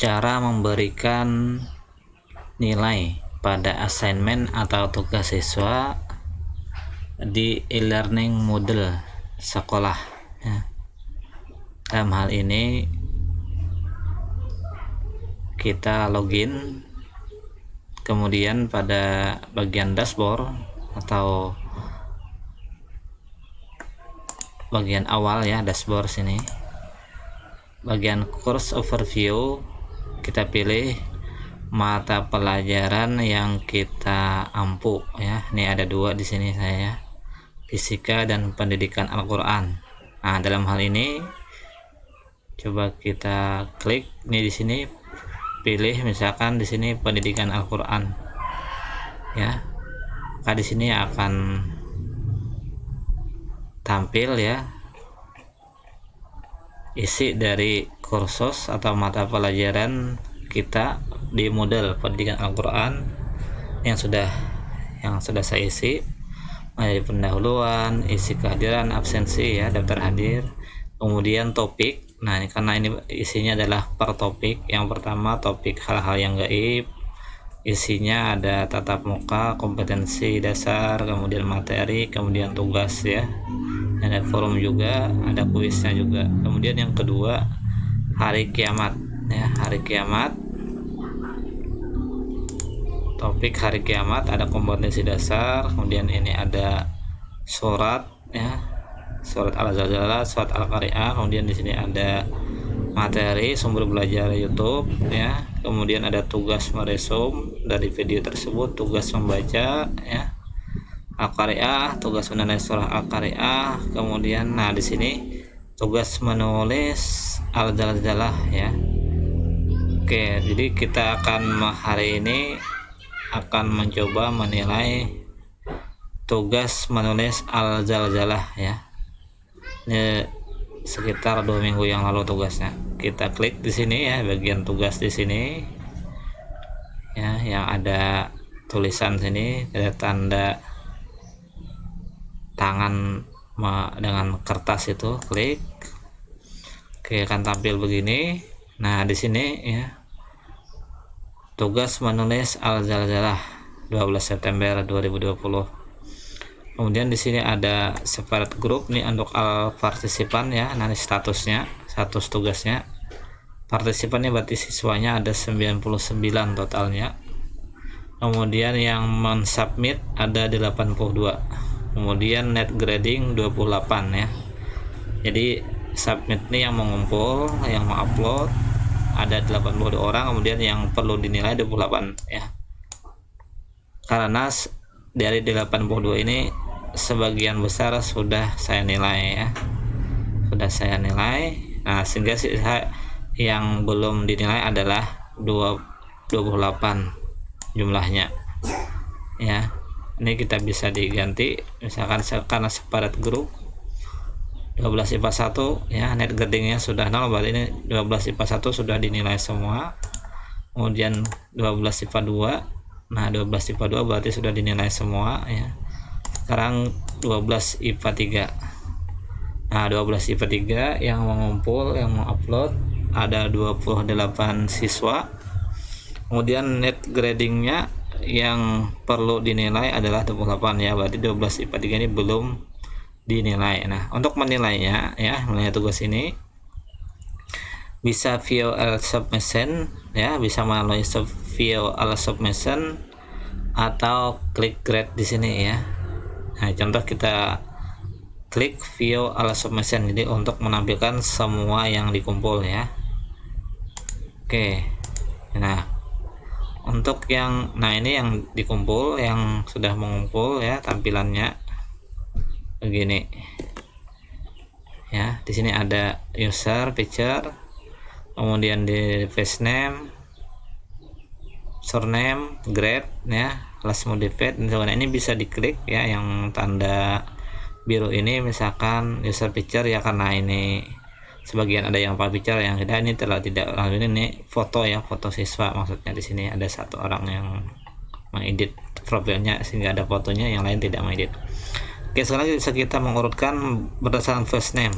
Cara memberikan nilai pada assignment atau tugas siswa di e-learning model sekolah ya. Dalam hal ini kita login, kemudian pada bagian dashboard atau bagian awal ya, dashboard sini, bagian course overview, kita pilih mata pelajaran yang kita ampu ya. Ini ada dua di sini saya, fisika dan pendidikan Al-Qur'an. Nah, dalam hal ini coba kita klik ini di sini, pilih misalkan di sini pendidikan Al-Qur'an ya. Maka di sini akan tampil ya isi dari kursus atau mata pelajaran kita di model pendidikan Al-Qur'an yang sudah saya isi, dari pendahuluan, isi kehadiran, absensi ya, daftar hadir, kemudian topik. Nah, ini karena ini isinya adalah per topik. Yang pertama topik hal-hal yang gaib, isinya ada tatap muka, kompetensi dasar, kemudian materi, kemudian tugas ya, ada forum juga, ada kuisnya juga. Kemudian yang kedua hari kiamat ya, hari kiamat, topik hari kiamat, ada kompetensi dasar, kemudian ini ada surat ya, surat Al-Zalzalah, surat Al-Qari'ah, kemudian di sini ada materi sumber belajar YouTube ya, kemudian ada tugas meresum dari video tersebut, tugas membaca ya, Al-Qari'ah, tugas menilai surah Al-Qari'ah, kemudian nah di sini tugas menulis Al-Zalzalah ya. Oke, jadi kita akan hari ini akan mencoba menilai tugas menulis Al-Zalzalah ya. Ini sekitar 2 minggu yang lalu tugasnya. Kita klik di sini ya, bagian tugas di sini ya, yang ada tulisan sini, ada tanda tangan dengan kertas itu, klik. Oke, akan tampil begini. Nah, di sini ya, tugas menulis Al-Zalzalah 12 September 2020. Kemudian di sini ada separate group nih untuk partisipan ya. Nanti statusnya, status tugasnya. Partisipannya berarti siswanya ada 99 totalnya. Kemudian yang mensubmit ada 82. Kemudian net grading 28 ya. Jadi submit nih yang mengumpul, yang mengupload ada 82 orang, kemudian yang perlu dinilai 28 ya. Karena dari 82 ini sebagian besar sudah saya nilai ya, sudah saya nilai. Nah, sehingga yang belum dinilai adalah 28 jumlahnya ya. Ini kita bisa diganti misalkan karena separate group 12 IPA 1 ya, net gradingnya sudah 0, berarti ini 12 IPA 1 sudah dinilai semua. Kemudian 12 IPA 2, nah 12 IPA 2 berarti sudah dinilai semua ya. Sekarang 12 IPA 3. Nah, 12 IPA 3 yang mengumpul, yang mengupload ada 28 siswa. Kemudian net gradingnya yang perlu dinilai adalah 28 ya, berarti 12 IPA 3 ini belum dinilai. Nah, untuk menilainya ya, menilai tugas ini bisa via submission ya, bisa melalui via submission atau klik grade di sini ya. Nah, contoh kita klik view ala submission, jadi untuk menampilkan semua yang dikumpul ya. Oke, nah untuk yang ini yang dikumpul, yang sudah mengumpul ya, tampilannya begini ya. Di sini ada user, picture, kemudian di first name, surname, grade ya, last modified. Ini bisa diklik ya, yang tanda biru ini misalkan user picture ya, karena ini sebagian ada yang pakai picture, yang tidak, ini tidak. Lalu ini foto ya, foto siswa maksudnya. Di sini ada satu orang yang mengedit profilnya sehingga ada fotonya, yang lain tidak mengedit. Oke, sekarang bisa kita mengurutkan berdasarkan first name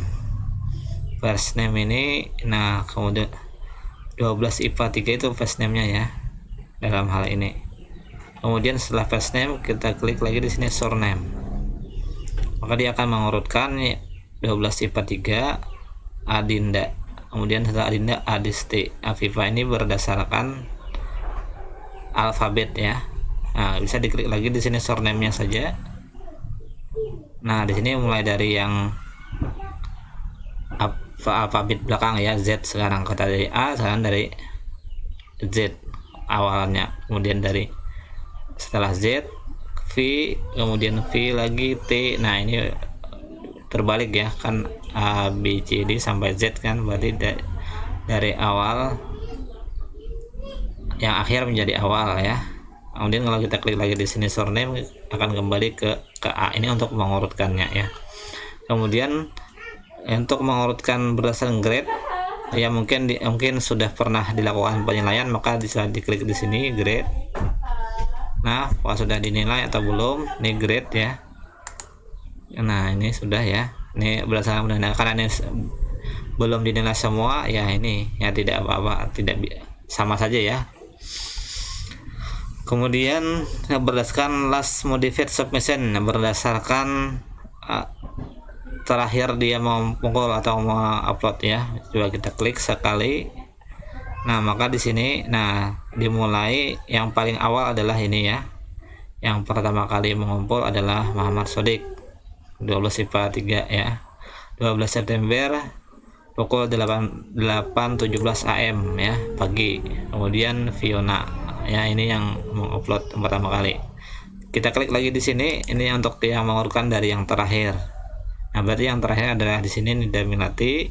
ini. Nah, kemudian 12 IPA 3 itu first name-nya ya dalam hal ini. Kemudian setelah first name kita klik lagi di sini surname, maka dia akan mengurutkan 12 IPA 3 Adinda, kemudian setelah Adinda Adisti Afifa. Ini berdasarkan alfabet ya. Nah, bisa diklik lagi di sini surname-nya saja. Nah, di sini mulai dari yang alfabet belakang ya, Z sekarang, kata dari A sekarang dari Z awalnya, kemudian dari setelah Z V, kemudian V lagi T. Nah, ini terbalik ya, kan A B C D sampai Z kan, berarti dari awal yang akhir menjadi awal ya. Kemudian kalau kita klik lagi di sini surname akan kembali ke A. Ini untuk mengurutkannya ya. Kemudian untuk mengurutkan berdasarkan grade ya, mungkin sudah pernah dilakukan penilaian, maka bisa diklik di sini grade. Nah, apakah sudah dinilai atau belum? Ini grade ya. Nah, ini sudah ya. Ini berdasarkan penilaian, karena ini belum dinilai semua ya, ini ya tidak apa-apa, tidak sama saja ya. Kemudian berdasarkan last modified submission, berdasarkan terakhir dia mau pukul atau mau upload ya. Coba kita klik sekali. Nah, maka di sini dimulai yang paling awal adalah ini ya. Yang pertama kali mengumpul adalah Muhammad Sodik 12 IPA 3 ya. 12 September pukul 8.17 AM ya, pagi. Kemudian Fiona ya, ini yang mengupload pertama kali. Kita klik lagi di sini, ini untuk yang mengurutkan dari yang terakhir. Nah, berarti yang terakhir adalah di sini Nida Milati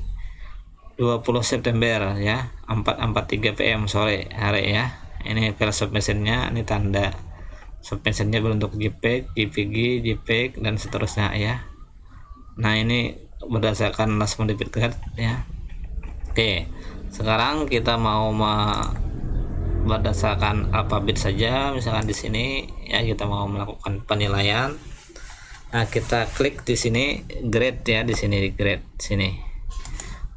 20 September ya, 4:43 PM sore hari ya. Ini file submissionnya, ini tanda submissionnya berbentuk JPEG, JPG, JPEG dan seterusnya ya. Nah, ini berdasarkan last modified grade ya. Oke, sekarang kita mau berdasarkan alfabet saja, misalkan di sini ya, kita mau melakukan penilaian. Nah, kita klik di sini grade ya, di sini di grade sini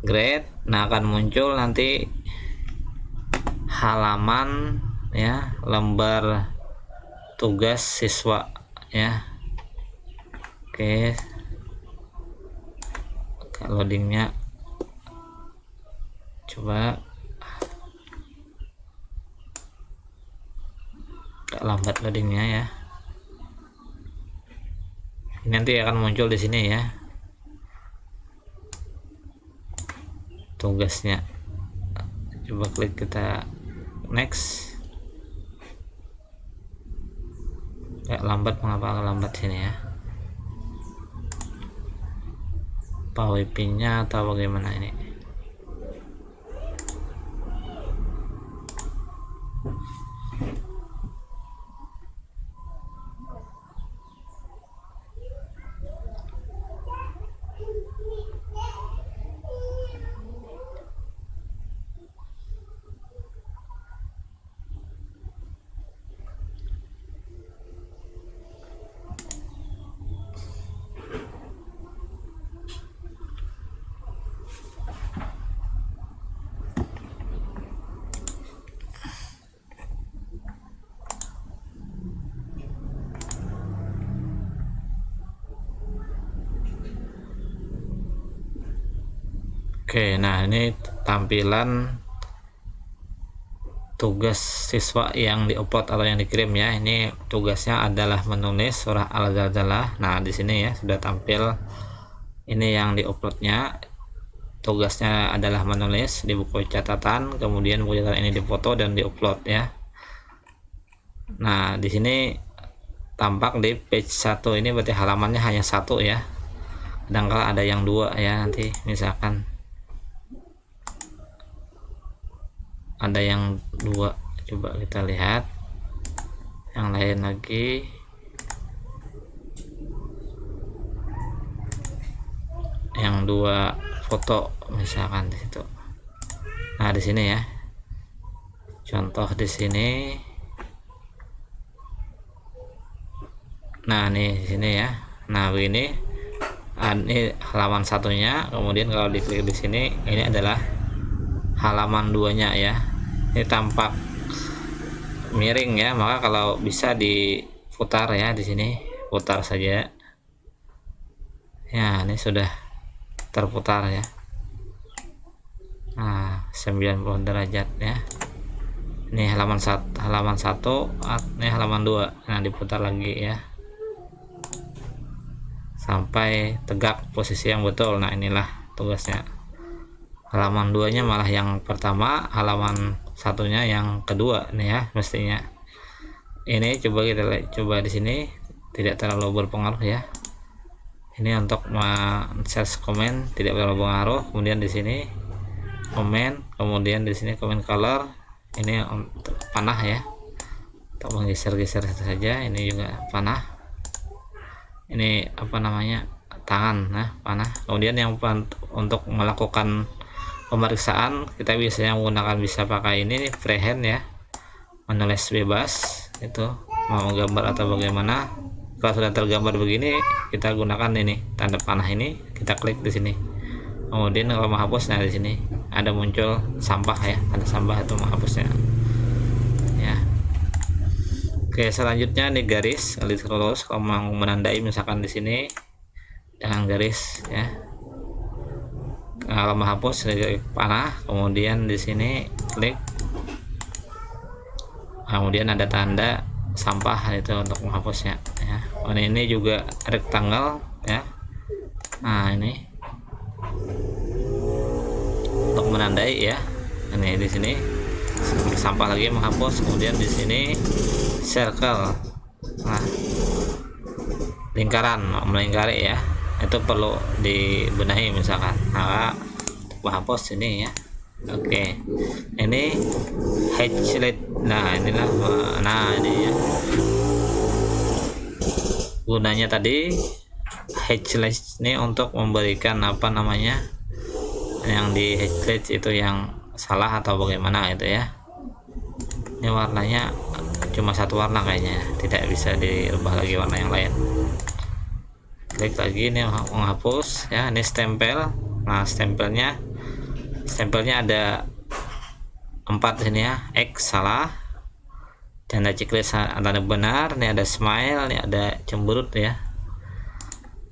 grade. Nah, akan muncul nanti halaman ya, lembar tugas siswa ya. Oke, loadingnya coba lambat loadingnya ya. Nanti akan muncul di sini ya tugasnya. Coba klik, kita next. Lambat, mengapa lambat sini ya? Apa WP-nya atau bagaimana ini? Oke, nah ini tampilan tugas siswa yang diupload atau yang dikirim ya. Ini tugasnya adalah menulis surah Al-Zalzalah. Nah, di sini ya sudah tampil ini yang diuploadnya. Tugasnya adalah menulis di buku catatan, kemudian buku catatan ini difoto dan diupload ya. Nah, di sini tampak di page 1 ini berarti halamannya hanya satu ya. Kadang-kala ada yang dua ya, nanti misalkan ada yang dua, coba kita lihat yang lain lagi. Yang dua foto misalkan di situ. Nah, di sini ya, contoh di sini. Nah, nih di sini ya. Nah, begini. Ini halaman satunya. Kemudian kalau diklik di sini, ini adalah halaman 2-nya ya. Ini tampak miring ya, maka kalau bisa diputar ya, di sini putar saja ya. Ini sudah terputar ya. Nah, 90 derajat ya. Ini halaman 1, ini halaman 2. Nah, diputar lagi ya sampai tegak posisi yang betul. Nah, inilah tugasnya. Halaman 2-nya malah yang pertama, halaman 1-nya yang kedua nih ya mestinya. Ini coba kita lihat, coba di sini tidak terlalu berpengaruh ya. Ini untuk search komen tidak terlalu berpengaruh. Kemudian di sini komen, kemudian di sini komen color. Ini untuk panah ya, untuk menggeser-geser saja. Ini juga panah. Ini apa namanya, tangan, nah panah. Kemudian yang untuk melakukan pemeriksaan kita biasanya menggunakan, bisa pakai ini freehand ya, menulis bebas itu, mau gambar atau bagaimana. Kalau sudah tergambar begini, kita gunakan ini tanda panah, ini kita klik di sini. Kemudian kalau menghapus, nah di sini ada muncul sampah ya, ada sampah itu menghapusnya ya. Oke, selanjutnya nih garis lurus. Kalau mau menandai misalkan di sini dengan garis ya. Kalau menghapus klik panah, kemudian di sini klik, kemudian ada tanda sampah itu untuk menghapusnya ya. Ini juga rectangle ya. Nah, ini untuk menandai ya. Ini di sini sampah lagi menghapus, kemudian di sini circle. Nah, lingkaran, melingkari ya. Itu perlu dibenahi misalkan. Nah, menghapus ini ya. Oke. Ini highlight. Nah, inilah, nah ini ya. Gunanya tadi highlight ini untuk memberikan apa namanya, yang di highlight itu yang salah atau bagaimana itu ya. Ini warnanya cuma satu warna kayaknya, tidak bisa dirubah lagi warna yang lain. Klik lagi, ini menghapus ya. Ini stempel. Nah, stempelnya ada 4 sini ya. X salah, tanda checklist tanda benar, ini ada smile, ini ada cemberut ya.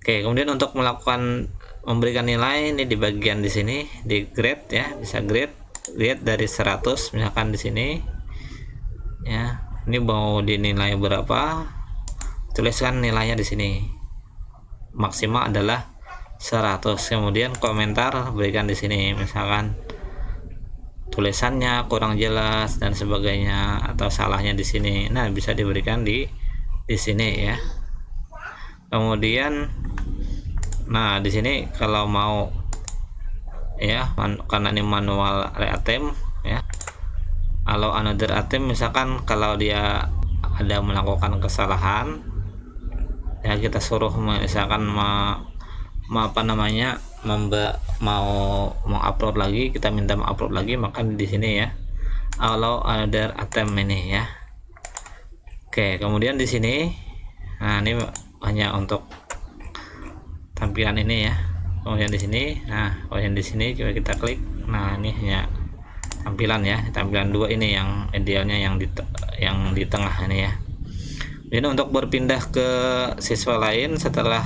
Oke, kemudian untuk memberikan nilai, ini di bagian di sini di grade ya, bisa grade dari 100 misalkan di sini ya. Ini mau dinilai berapa, tuliskan nilainya di sini. Maksimal adalah 100. Kemudian komentar berikan di sini, misalkan tulisannya kurang jelas dan sebagainya, atau salahnya di sini. Nah, bisa diberikan di sini ya. Kemudian nah, di sini kalau mau ya, karena ini manual reattempt ya. Kalau another attempt, misalkan kalau dia ada melakukan kesalahan ya, kita suruh misalkan apa namanya, mau mengupload lagi, kita minta mengupload lagi, maka di sini ya, allow another attempt ini ya. Oke, kemudian di sini, nah ini hanya untuk tampilan ini ya. Kemudian di sini, nah kemudian di sini coba kita klik. Nah, ini hanya tampilan ya, tampilan 2 ini yang idealnya yang di tengah ini ya. Ini untuk berpindah ke siswa lain setelah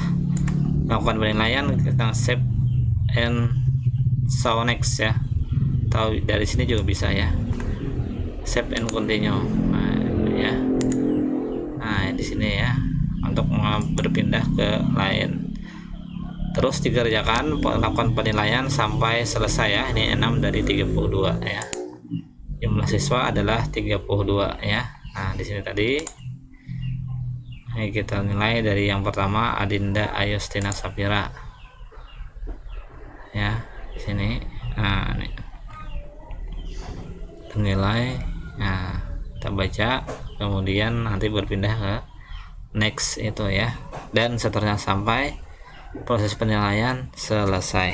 melakukan penilaian, kita save and show next ya. Atau dari sini juga bisa ya, save and continue. Nah, ya. Nah, di sini ya, untuk berpindah ke lain. Terus dikerjakan, melakukan penilaian sampai selesai ya. Ini 6 dari 32 ya. Jumlah siswa adalah 32 ya. Nah, di sini tadi ini kita nilai dari yang pertama Adinda Ayustina Sapira ya, di sini. Nah, ini nilai. Nah, kita baca, kemudian nanti berpindah ke next itu ya, dan seterusnya sampai proses penilaian selesai.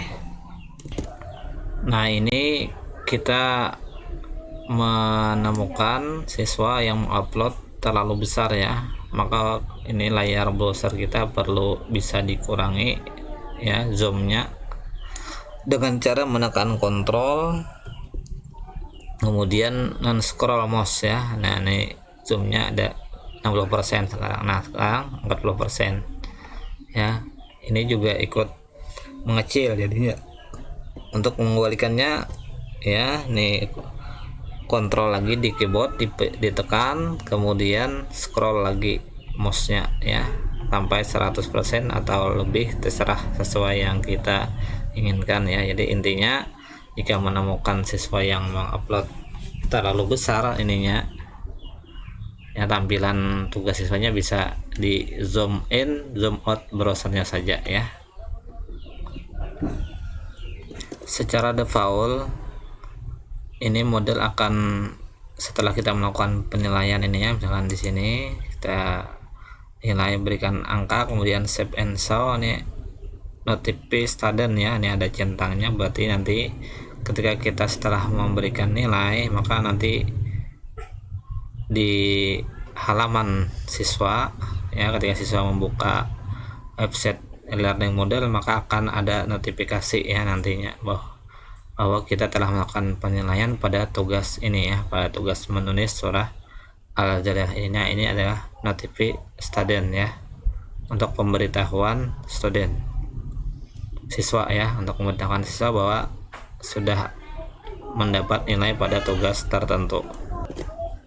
Nah, ini kita menemukan siswa yang mengupload terlalu besar ya, maka ini layar browser kita perlu bisa dikurangi ya, zoomnya, dengan cara menekan kontrol kemudian non scroll mouse ya. Nah ini zoomnya ada 60% sekarang. Nah sekarang 40% ya. Ini juga ikut mengecil jadinya. Untuk mengembalikannya ya, nih kontrol lagi di keyboard ditekan, kemudian scroll lagi mouse-nya ya sampai 100% atau lebih, terserah sesuai yang kita inginkan ya. Jadi intinya jika menemukan siswa yang mengupload terlalu besar ininya ya, tampilan tugas siswanya, bisa di zoom in zoom out browsernya saja ya. Secara default ini model akan, setelah kita melakukan penilaian ini ya, misalkan di sini kita nilai, berikan angka, kemudian save and show, ini notifi student ya, ini ada centangnya, berarti nanti ketika kita setelah memberikan nilai, maka nanti di halaman siswa ya, ketika siswa membuka website e-learning model, maka akan ada notifikasi ya nantinya bahwa kita telah melakukan penilaian pada tugas ini ya, pada tugas menulis surah Al-Jalah ini adalah notifi student ya, untuk pemberitahuan student siswa ya, untuk memberitahuan siswa bahwa sudah mendapat nilai pada tugas tertentu.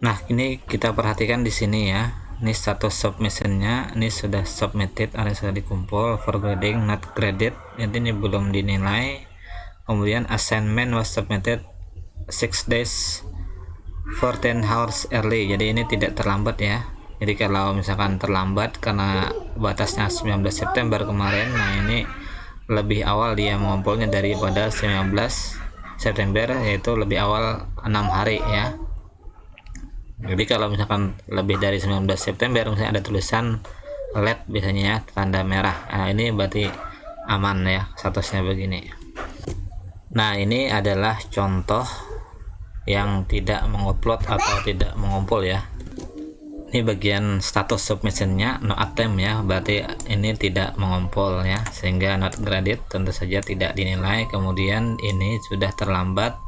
Nah ini kita perhatikan di sini ya, ini status submissionnya, ini sudah submitted alias sudah dikumpul, for grading not graded, jadi ini belum dinilai. Kemudian assignment was submitted 6 days 14 hours early, jadi ini tidak terlambat ya. Jadi kalau misalkan terlambat karena batasnya 19 September kemarin, nah ini lebih awal dia mengumpulnya daripada 19 September, yaitu lebih awal 6 hari ya. Jadi kalau misalkan lebih dari 19 September misalnya ada tulisan LED biasanya ya, tanda merah, nah ini berarti aman ya, statusnya begini. Nah ini adalah contoh yang tidak mengupload atau tidak mengumpul ya. Ini bagian status submissionnya no attempt ya, berarti ini tidak mengumpul ya, sehingga not graded tentu saja tidak dinilai. Kemudian ini sudah terlambat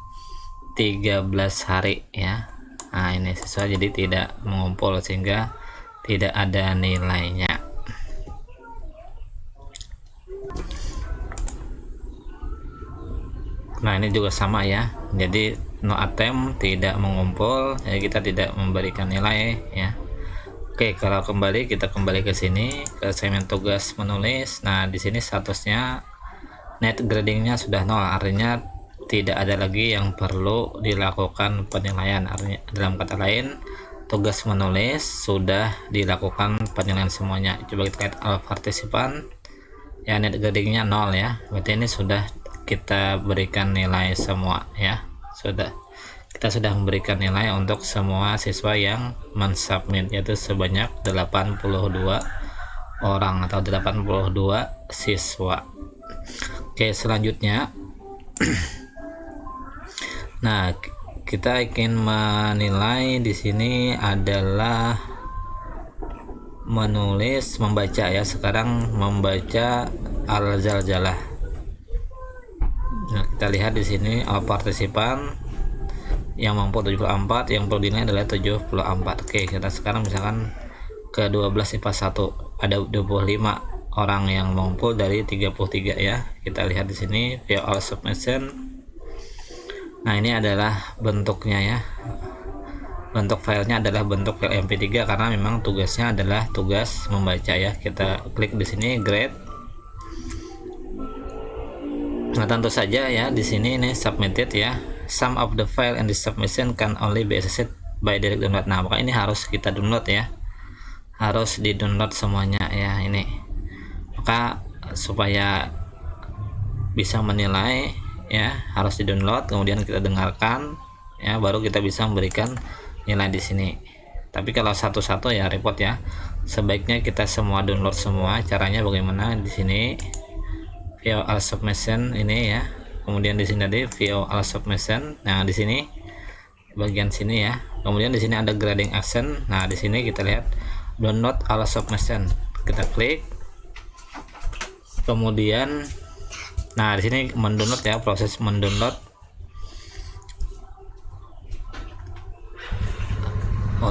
13 hari ya. Nah ini siswa jadi tidak mengumpul sehingga tidak ada nilainya. Nah ini juga sama ya, jadi no attempt tidak mengumpul, jadi kita tidak memberikan nilai ya. Oke, kalau kita kembali ke sini ke segmen tugas menulis. Nah di sini statusnya net gradingnya sudah 0, artinya tidak ada lagi yang perlu dilakukan penilaian. Artinya dalam kata lain, tugas menulis sudah dilakukan penilaian semuanya. Coba kita lihat all partisipan ya, net gradingnya 0 ya, berarti ini sudah kita berikan nilai semua ya. Kita sudah memberikan nilai untuk semua siswa yang mensubmit, yaitu sebanyak 82 orang atau 82 siswa. Oke, selanjutnya nah kita ingin menilai di sini adalah menulis, membaca ya. Sekarang membaca Al-Zalzalah. Nah, kita lihat di sini all partisipan yang mampu 74, yang perlu dinilai adalah 74. Oke, kita sekarang misalkan ke 12 IPA 1 ada 25 orang yang mampu dari 33 ya. Kita lihat di sini view all submission. Nah ini adalah bentuknya ya, bentuk filenya adalah bentuk file MP3 karena memang tugasnya adalah tugas membaca ya. Kita klik di sini grade. Nah tentu saja ya di sini ini submitted ya, some of the file and the submission can only be accessed by direct download. Nah maka ini harus kita download ya, harus di download semuanya ya ini, maka supaya bisa menilai ya harus di download, kemudian kita dengarkan ya, baru kita bisa memberikan nilai di sini. Tapi kalau satu-satu ya repot ya, sebaiknya kita semua download semua. Caranya bagaimana? Di sini view all submission ini ya, kemudian di sini tadi view all submission. Nah di sini bagian sini ya, kemudian di sini ada grading action. Nah di sini kita lihat download all submission, kita klik, kemudian nah di sini mendownload ya, proses mendownload.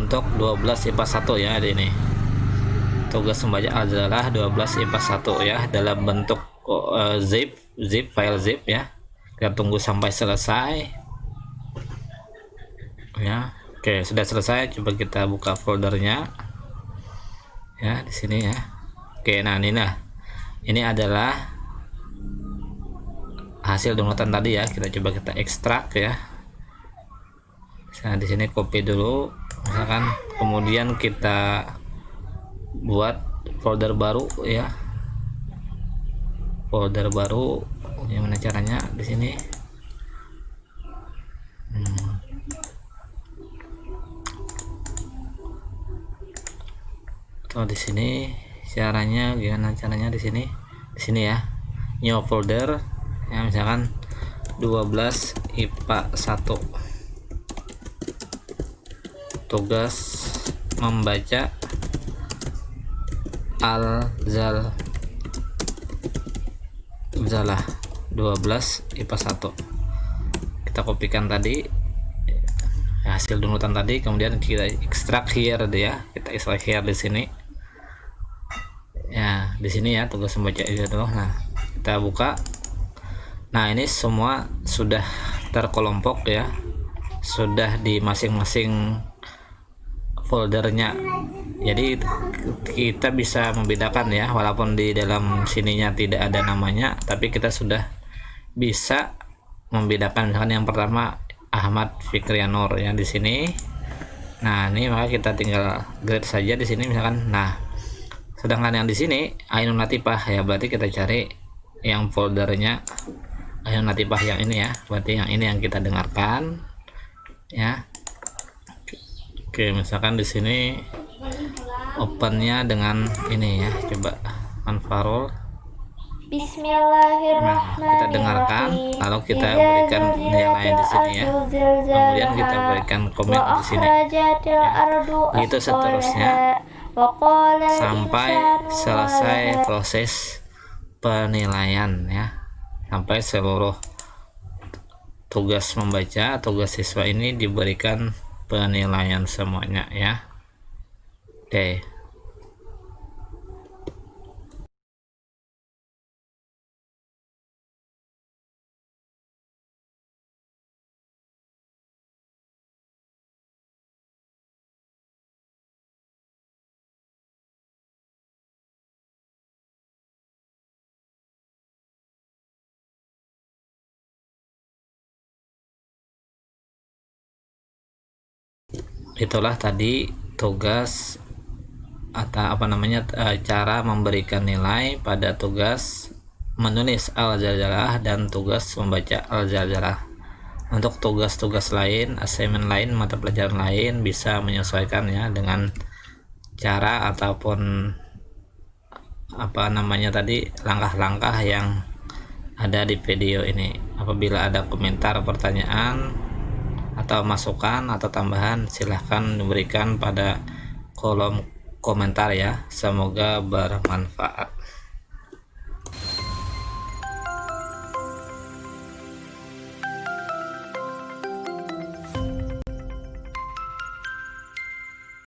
bentuk 12 IPA 1 ya. Ini tugas membaca al-jalalah 12 IPA 1 ya, dalam bentuk zip file zip ya. Kita tunggu sampai selesai ya. Oke, sudah selesai. Coba kita buka foldernya ya, di sini ya. Oke, nah ini adalah hasil downloadan tadi ya. Kita ekstrak ya. Nah, di sini copy dulu misalkan, kemudian kita buat folder baru ya. Folder baru, gimana caranya? Di sini atau di sini caranya gimana? Caranya di sini ya, new folder ya, misalkan 12 IPA 1, tugas membaca al-jalalah 12 IPA 1. Kita kopikan tadi hasil downloadan tadi, kemudian kita ekstrak here ya. Kita ekstrak here di sini ya, di sini ya, tugas membaca itu. Nah, kita buka. Nah, ini semua sudah terkelompok ya, sudah di masing-masing foldernya. Jadi kita bisa membedakan ya, walaupun di dalam sininya tidak ada namanya, tapi kita sudah bisa membedakan. Misalkan yang pertama Ahmad Fikrianur ya di sini. Nah, ini maka kita tinggal grade saja di sini misalkan. Nah, sedangkan yang di sini Ainun Latifah ya, berarti kita cari yang foldernya Ainun Latifah yang ini ya, berarti yang ini yang kita dengarkan ya. Oke, misalkan di sini opennya dengan ini ya, coba Anfarul. Bismillahirrahmanirrahim. Nah, kita dengarkan, lalu kita berikan nilai di sini ya, kemudian kita berikan komen di sini ya. Itu seterusnya sampai selesai proses penilaian ya, sampai seluruh tugas membaca, tugas siswa ini diberikan penilaian semuanya ya. Oke. Itulah tadi tugas atau cara memberikan nilai pada tugas menulis al-jalalah dan tugas membaca al-jalalah. Untuk tugas-tugas lain, assignment lain, mata pelajaran lain bisa menyesuaikan ya dengan cara ataupun tadi langkah-langkah yang ada di video ini. Apabila ada komentar, pertanyaan atau masukan atau tambahan, silahkan diberikan pada kolom komentar ya. Semoga bermanfaat.